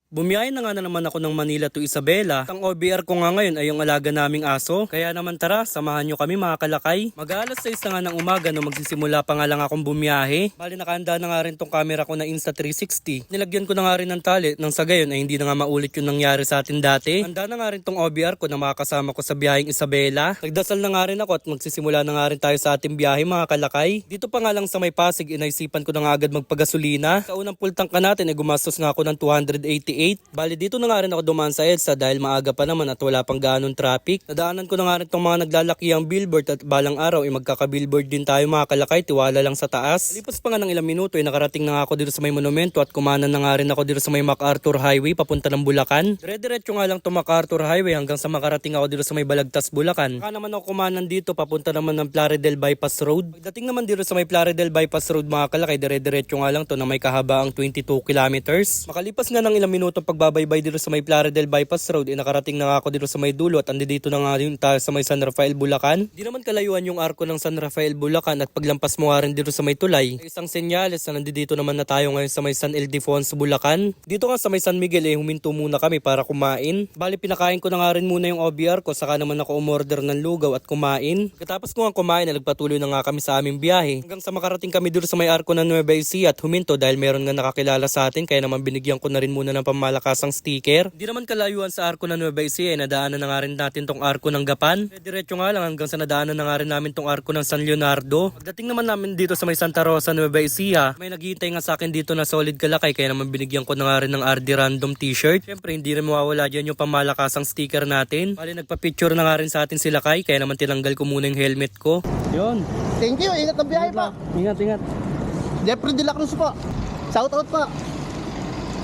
Bumiyahe na nga na naman ako ng Manila to Isabela. Ang OBR ko nga ngayon ay yung alaga naming aso. Kaya naman tara, samahan nyo kami mga kalakay. Mag-aalas 6 na nga ng umaga no magsisimula pa nga lang akong bumiyahe. Bali nakahanda na nga rin tong camera ko na Insta360. Nilagyan ko na nga rin ng tali nang sa gayon ay hindi na nga maulit yung nangyari sa atin dati. Handa na nga rin tong OBR ko na makakasama ko sa biyaheng Isabela. Nagdasal na nga rin ako at magsisimula na nga rin tayo sa ating biyahe mga kalakay. Dito pa nga lang sa may Pasig, inaisipan ko na nga agad magpagasolina. Sa unang pultang ka natin ay gumastos nga ako ng 288. Bali dito na nga rin ako dumaan sa EDSA dahil maaga pa naman at wala pang ganong traffic. Nadaanan ko na nga rin itong mga naglalakihang billboard at balang araw ay magkaka-billboard din tayo mga kalakay, tiwala lang sa taas. Lipas pa nga ng ilang minuto ay nakarating na nga ako dito sa may monumento at kumanan na nga rin ako dito sa may MacArthur Highway papunta ng Bulacan. Dire-diretso nga lang itong MacArthur Highway hanggang sa makarating ako dito sa may Balagtas, Bulacan. Saka naman ako kumanan dito papunta naman ng Plaridel Bypass Road. Pagdating naman dito sa may Plaridel Bypass Road mga kalakay, dire-diretso nga lang to na may kahabaang 22 kilometers. Makalipas nga ng ilang minuto pagbabaybay dito sa may Plaridel Bypass Road, nakarating na nga ako dito sa may dulo at andito na nga din tayo sa may San Rafael, Bulacan. Di naman kalayuan yung arko ng San Rafael, Bulacan at paglampas mo nga rin dito sa may tulay. Isang senyales na nandito naman na tayo ngayon sa may San Ildefonso, Bulacan. Dito nga sa may San Miguel huminto muna kami para kumain. Bali pinakain ko na nga rin muna yung OBR ko, saka naman ako umorder ng lugaw at kumain. Katapos ko nga kumain, nagpatuloy na nga kami sa aming biyahe. Hanggang sa makarating kami dito sa may arko ng Nueva Ecija at huminto dahil meron nga nakakilala sa atin kaya naman binigyan ko na rin muna ng pamalakasang sticker. Di naman kalayuan sa arko ng Nueva Ecija, nadaanan na nga rin natin tong arko ng Gapan. Diretso nga lang hanggang sa nadaanan na nga rin namin tong arko ng San Leonardo. Pagdating naman namin dito sa may Santa Rosa, Nueva Ecija, may naghihintay nga sa akin dito na solid kalakay kaya naman binigyan ko na nga rin ng RD Random t-shirt. Siyempre hindi rin mawawala dyan yung pamalakasang sticker natin. Bali nagpa-picture na nga rin sa atin sila kay kaya naman tinanggal ko muna yung helmet ko. Yun. Thank you, ingat ang biyahe pa. Ingat. Jeffrey De La Cruz po. Shout out pa.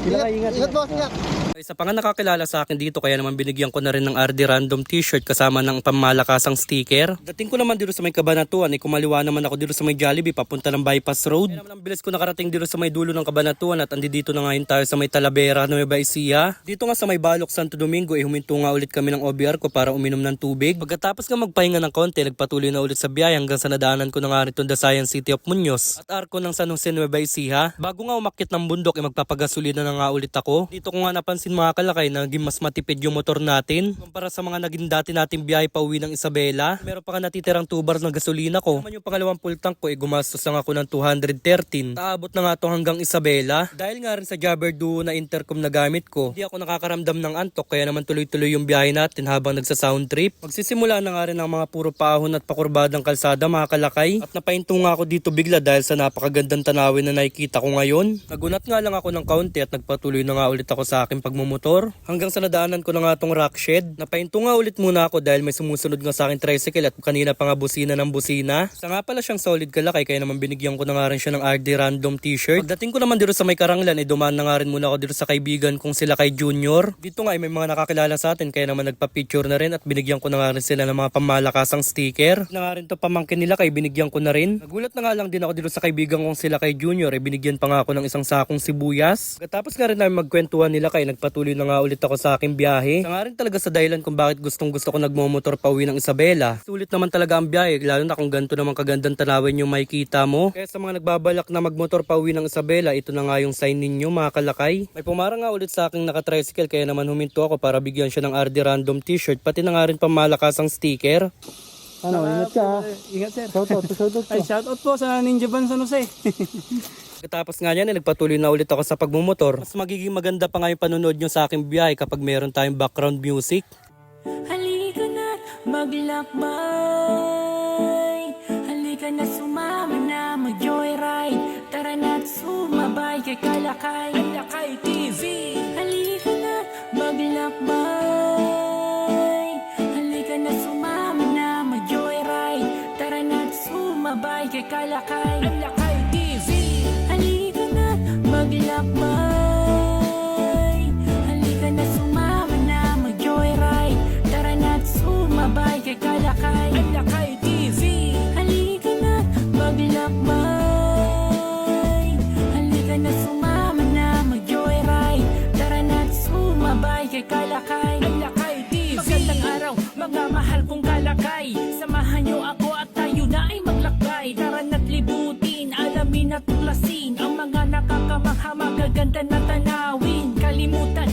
Ingat boss, ingat. Isa pa nga nakakilala sa akin dito kaya naman binigyan ko na rin ng RD Random t-shirt kasama ng pamalakasang sticker. Dating ko naman dito sa may Cabanatuan kumaliwa naman ako dito sa may Jollibee papunta ng Bypass Road. Kaya naman ang bilis ko nakarating dito sa may dulo ng Cabanatuan at andito na ngayon tayo sa may Talavera, Nueva Ecija. Dito nga sa may Balok, Santo Domingo huminto nga ulit kami ng OBR ko para uminom ng tubig. Pagkatapos nga magpahinga ng konti, nagpatuloy na ulit sa biyahe hanggang sa nadaanan ko na nga rin the Science City of Muñoz at arko ng San Jose, Nueva Ecija. Bago nga umakyat ng bundok magpapagasolina na nga ulit ako. Dito ko nga napansin mga kalakay na naging mas matipid yung motor natin kumpara sa mga naging dati nating biyahe pa uwi ng Isabela. Meron pa nga natitirang 2 bars ng gasolina ko. Naman yung pangalawang full tank ko gumastos lang ako ng 213. Taabot na nga to hanggang Isabela. Dahil nga rin sa Jabber Duo na intercom na gamit ko, hindi ako nakakaramdam ng antok kaya naman tuloy-tuloy yung biyahe natin habang nagsa-sound trip. Magsisimula na nga rin ang mga puro paahon at pakurbadang kalsada mga kalakay. At napahinto nga ako dito bigla dahil sa napakagandang tanawin na nakikita ko ngayon. Nagunat nga lang ako ng kaunti at nagpatuloy na nga ulit ako sa aking pagmumotor. Hanggang sa nadaanan ko na nga tong rock shed. Napahinto nga ulit muna ako dahil may sumusunod nga sa akin tricycle at kanina pa nga busina ng busina. Sa nga pala siyang solid kalakay kaya naman binigyan ko na nga rin siya ng RD Random t-shirt. Pagdating ko naman dito sa may Karanglan dumaan na nga rin muna ako dito sa kaibigan kong sila kay Junior. Dito nga may mga nakakilala sa atin kaya naman nagpa-picture na rin at binigyan ko na nga rin sila ng mga pamalakasang sticker. Na nga rin to pamangkin nila kay binigyan ko na rin. Nagulat na nga lang din ako dito sa kaibigan kong sila kay Junior binigyan pa nga ako ng isang sakong sibuyas. Pagkatapos nga rin namin magkwentuhan nila kay nagpatuloy na nga ulit ako sa aking biyahe. Sa nga rin talaga sa dahilan kung bakit gustong gusto ko nagmomotor pa uwi ng Isabela. Sulit naman talaga ang biyahe lalo na kung ganito naman kagandang tanawin yung makikita mo. Kaya sa mga nagbabalak na magmotor pa uwi ng Isabela, ito na nga yung sign ninyo mga kalakay. May pumara nga ulit sa aking nakatricycle kaya naman huminto ako para bigyan siya ng RD Random t-shirt pati na nga rin pamalakasang sticker. Ano, ingat ka. Ingat sir. Shout out po. Ay, shout out po sa Ninja Van San Jose. Pagkatapos nga niyan, nagpatuloy na ulit ako sa pagmumotor. Mas magiging maganda pa nga yung panonood nyo sa aking biyahe kapag meron tayong background music. Halika na maglakbay, halika na sumama na mag-joyride. Tara na't sumabay kay Kalakay, Kalakay TV. Halika na maglakbay, halika na sumama na mag-joyride. Tara na't sumabay kay Kalakay, Kalakay TV. Halika na maglakbay, halika na sumama na mag-joyride. Tara na't sumabay kay Kalakay, Kalakay TV. Halika na maglakbay, halika na sumama na mag-joyride. Tara na't sumabay kay Kalakay, Kalakay TV. Magandang araw mga mahal kong Kalakay, samahan niyo ako at tayo na ay maglakbay. Tara na't libutin, alamin at tuklasin ang mga nakakamangha magaganda na tanawin. Kalimutan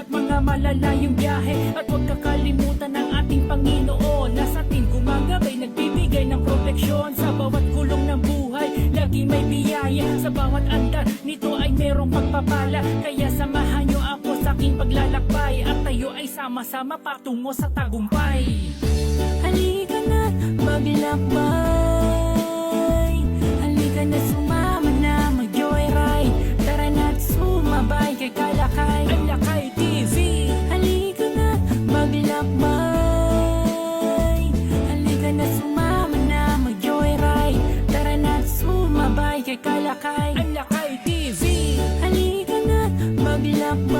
at mga malalayong biyahe. At huwag kakalimutan ng ating Panginoon na sa ating gumagabay, nagbibigay ng proteksyon sa bawat kulong ng buhay. Lagi may biyaya sa bawat andar, nito ay merong pagpapala. Kaya samahan nyo ako sa aking paglalakbay at tayo ay sama-sama patungo sa tagumpay. Halika na maglakbay, halika na sumama na mag-joyride. Tara na't sumabay kay Kalakay, ang Lakay TV. Halika na maglakbay, halika na sumama na mag-joyride. Tara na't sumabay kay Kalakay, ang Lakay TV. Halika na maglakbay,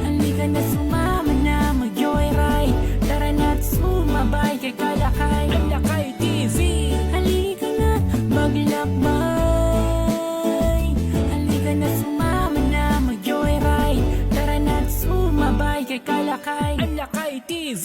halika na sumama na mag-joyride. Tara na't sumabay kay Kalakay, ang Lakay TV. Halika na maglakbay, halika na sumama na mag-joyride. Tara na't sumabay kay Kalakay, ang Lakay TV.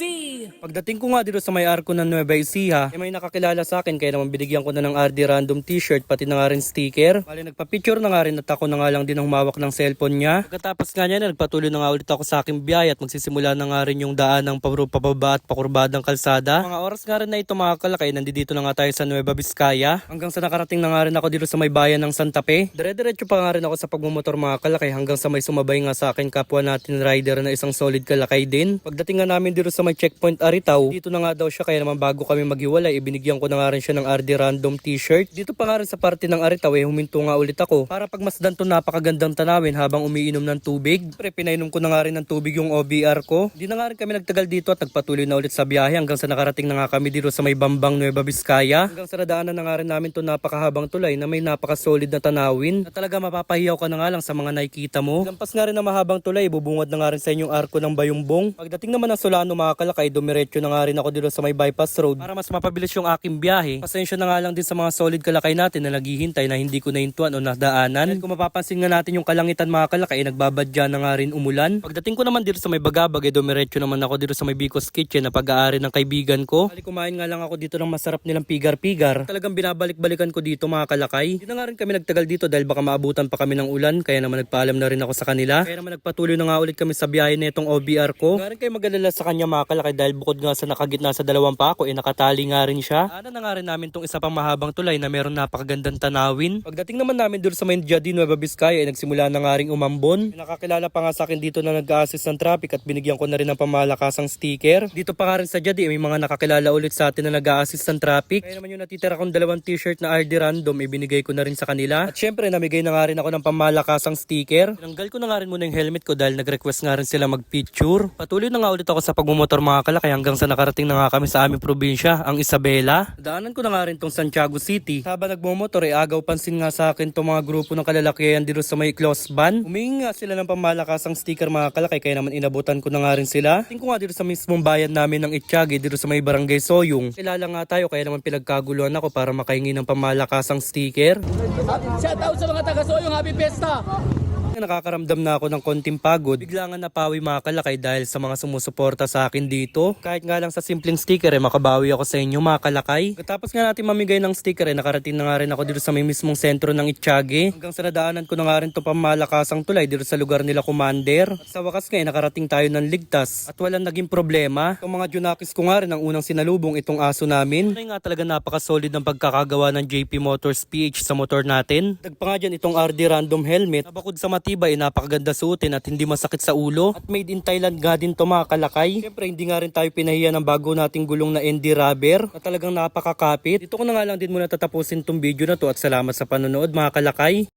Pagdating ko nga dito sa may arko ng Nueva Ecija, may nakakilala sa akin kaya naman binigyan ko na ng RD Random t-shirt pati na nga rin sticker. Bali nagpa-picture na nga rin at ako na nga lang din ang humawak ng cellphone niya. Pagkatapos nga niya nagpatuloy na nga ulit ako sa aking biyaya at magsisimula na nga rin yung daan ng pababa at pakurbadang kalsada. Mga oras nga rin na ito mga kalakay, nandito na nga tayo sa Nueva Vizcaya. Hanggang sa nakarating na nga rin ako dito sa may bayan ng Santa Fe. Dire-diretso pa nga rin ako sa pagmumotor mga kalakay hanggang sa may sumabay nga sa akin kapwa natin rider na isang solid kalakay din. Pagdating nga namin dito sa may checkpoint Aritaw, dito na nga daw siya kaya naman bago kami maghiwalay, ibinigyan ko na nga rin siya ng RD Random t-shirt. Dito pa nga rin sa parte ng Aritaw huminto nga ulit ako para pagmasdan to napakagandang tanawin habang umiinom ng tubig. Pre, pinainom ko na nga rin ng tubig yung OBR ko. Di na nga rin kami nagtagal dito at nagpatuloy na ulit sa biyahe hanggang sa nakarating na nga kami dito sa may Bambang Nueva Vizcaya. Hanggang sa nadaanan na nga rin namin to napakahabang tulay na may napakasolid na tanawin na talaga mapapahiyaw ka na nga lang sa mga nakikita mo. Lampas nga rin na mahabang tulay, bubungad na nga rin sa inyong arko ng Bayumbong. Pagdating naman ng Solano mga kalakay, dumiretso na nga rin ako dito sa may bypass road para mas mapabilis yung aking biyahe. Pasensya na nga lang din sa mga solid kalakay natin na naghihintay na hindi ko naintuan o nadaanan. Kung mapapansin nga natin yung kalangitan mga kalakay, nagbabadya na nga rin umulan. Pagdating ko naman dito sa may Bagabag, dumiretso naman ako dito sa may Bicos Kitchen na pag-aari ng kaibigan ko. Bali kumain nga lang ako dito ng masarap nilang pigar-pigar. Talagang binabalik-balikan ko dito mga kalakay. Hindi na nga rin kami nagtagal dito dahil baka maabutan pa kami ng ulan, kaya naman nagpaalam na rin ako sa kanila. Kaya naman nagpatuloy na nga ulit kami sa biyahe na itong OBR ko. Nga rin kayo mag-alala sa kanya mga kalakay dahil bukod nga sa nakagitna sa dalawang pako, nakatali nga rin siya. Ana na nga rin namin tong isa pang mahabang tulay na meron napakagandang tanawin. Pagdating naman namin doon sa may Jardín Nueva Vizcaya, nagsimula na nga rin umambon. May nakakilala pa nga sa akin dito na nag-a-assist ng traffic at binigyan ko na rin ng pamalakasang sticker. Dito pa nga rin sa Jardín, may mga nakakilala ulit sa atin na nag-a-assist ng traffic. Kaya naman yung natitira kong dalawang t-shirt na RD Random, ibinigay ko na rin sa kanila. At syempre, namigay na nga rin ako ng pamalakasang sticker. Tinanggal ko na nga rin muna yung helmet ko dahil nag-request nga rin sila mag-picture. Patuloy na nga ulit ako sa pagmumotor mga kalakay hanggang sa nakarating na nga kami sa aming probinsya, ang Isabela. Daanan ko na nga rin tong Santiago City. Habang nagmumotor, agaw pansin nga sa akin tong mga grupo ng kalalakihan dito sa may close ban. Humingi nga sila ng pamalakasang sticker mga kalakay, kaya naman inabutan ko na nga rin sila. Tingko nga dito sa mismong bayan namin ng Itiyagi, dito sa may Barangay Soyong. Kilala nga tayo, kaya naman pinagkaguluhan ako para makahingi ng pamalakasang sticker. Shout out sa mga taga-Soyong, happy fiesta! Nakakaramdam na ako ng konting pagod. Bigla nga napawi mga kalakay dahil sa mga sumusuporta sa akin dito. Kahit nga lang sa simpleng sticker makabawi ako sa inyo mga kalakay. Katapos nga natin mamigay ng sticker nakarating na nga rin ako dito sa may mismong sentro ng Itiyagi. Hanggang sa nadaanan ko na nga rin to pamalakasang tulay dito sa lugar nila Commander. At sa wakas nga nakarating tayo ng ligtas at walang naging problema. Itong mga junakis ko nga rin ang unang sinalubong itong aso namin. Ay nga talaga napaka-solid ng pagkakagawa ng JP Motors PH sa motor natin. Dagpa nga dyan itong RD Random helmet. Nabakod sa matibay, napakaganda suotin at hindi masakit sa ulo. At made in Thailand nga din to mga kalakay. Siyempre hindi nga rin tayo pinahiya ng bago nating gulong na ND rubber na talagang napakakapit. Dito ko na nga lang din muna tatapusin tong video na to at salamat sa panonood mga kalakay.